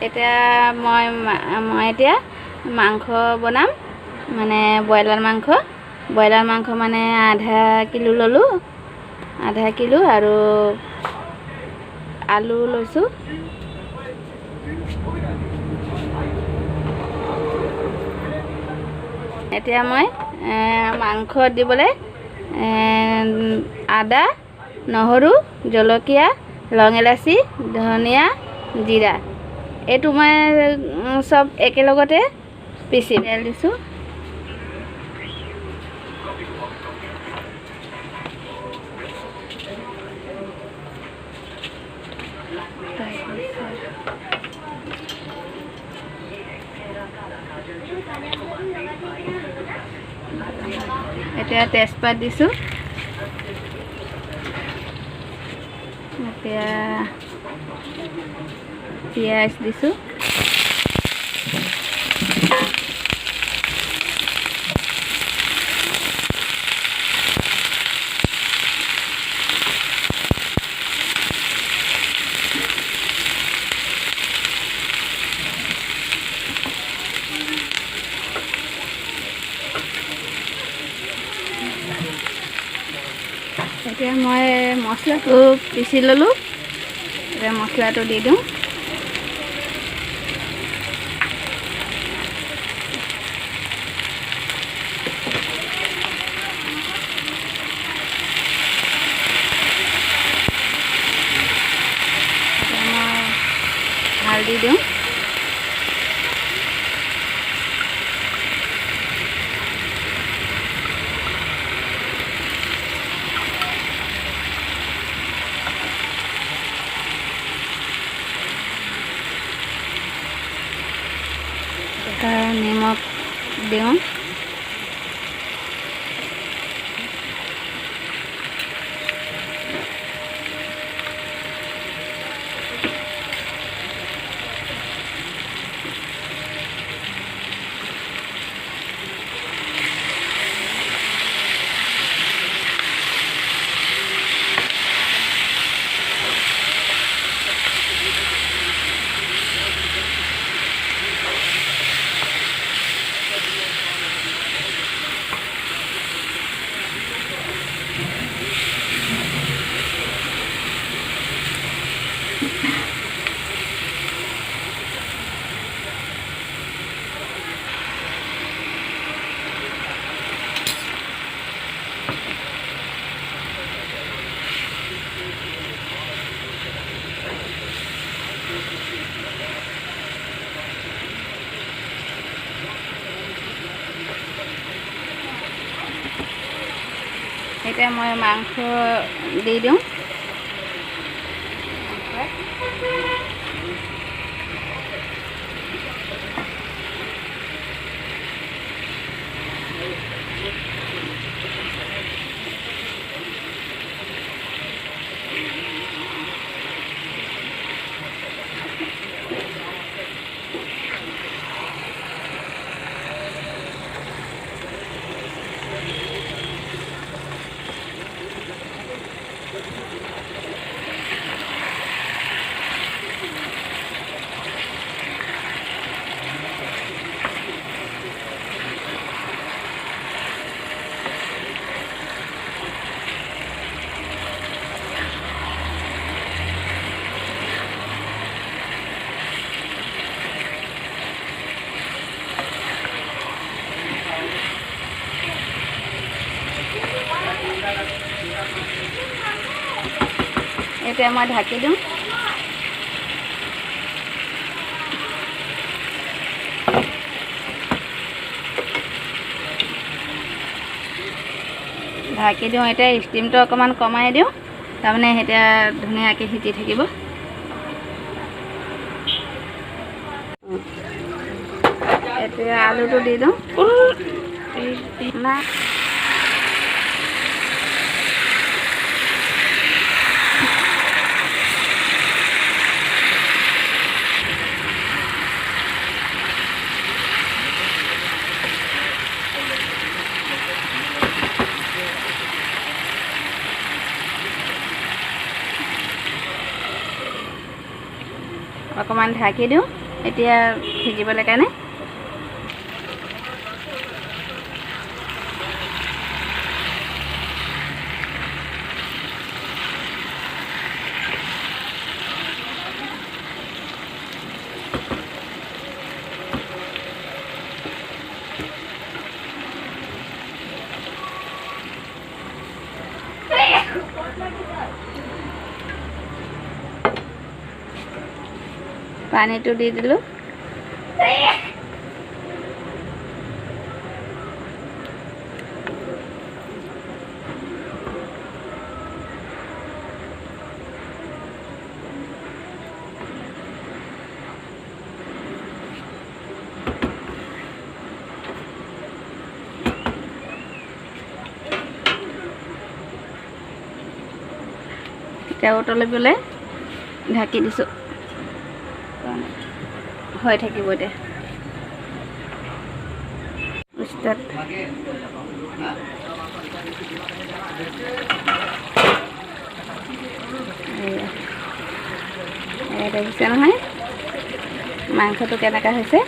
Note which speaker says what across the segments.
Speaker 1: এতিয়া মই এতিয়া মাংস বনাম, মানে ব্ৰইলাৰ মাংস মানে আধা কিলো ল'লোঁ, আধা কিলো আৰু আলু লৈছোঁ। এতিয়া মই মাংস দিবলৈ আদা, নহৰু, জলকীয়া, লং ইলাচি, ধনিয়া, জিৰা এইটো মই চব একেলগতে পিচি তেল দিছোঁ। এতিয়া তেজপাত দিছোঁ। এতিয়া পিঁয়াজ দিছোঁ। এতিয়া মই মছলাটো পিচি ল'লোঁ। এতিয়া মছলাটো দি দিওঁ। এতিয়া মই হালধি দিওঁ। নিমখ দিওঁ। এতিয়া মই মাংস দি দিওঁ। এতিয়া মই ঢাকি দিওঁ। এতিয়া ষ্টিমটো অকণমান কমাই দিওঁ, তাৰমানে এতিয়া ধুনীয়াকৈ সিজি থাকিব। এতিয়া আলুটো দি দিওঁ। অকণমান ঢাকি দিওঁ। এতিয়া সিজিবলৈ কাৰণে পানীটো দি দিলোঁ। এতিয়া উতলিবলৈ ঢাকি দিছোঁ, হৈ থাকিব এতিয়া। ষ্টাৰ্ট। দেখিছে নহয় মাংসটো কেনেকুৱা হৈছে।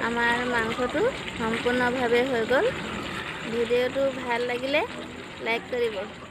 Speaker 1: আমাৰ মাংসটো সম্পূৰ্ণভাৱে হৈ গ'ল। ভিডিঅ'টো ভাল লাগিলে লাইক কৰিব।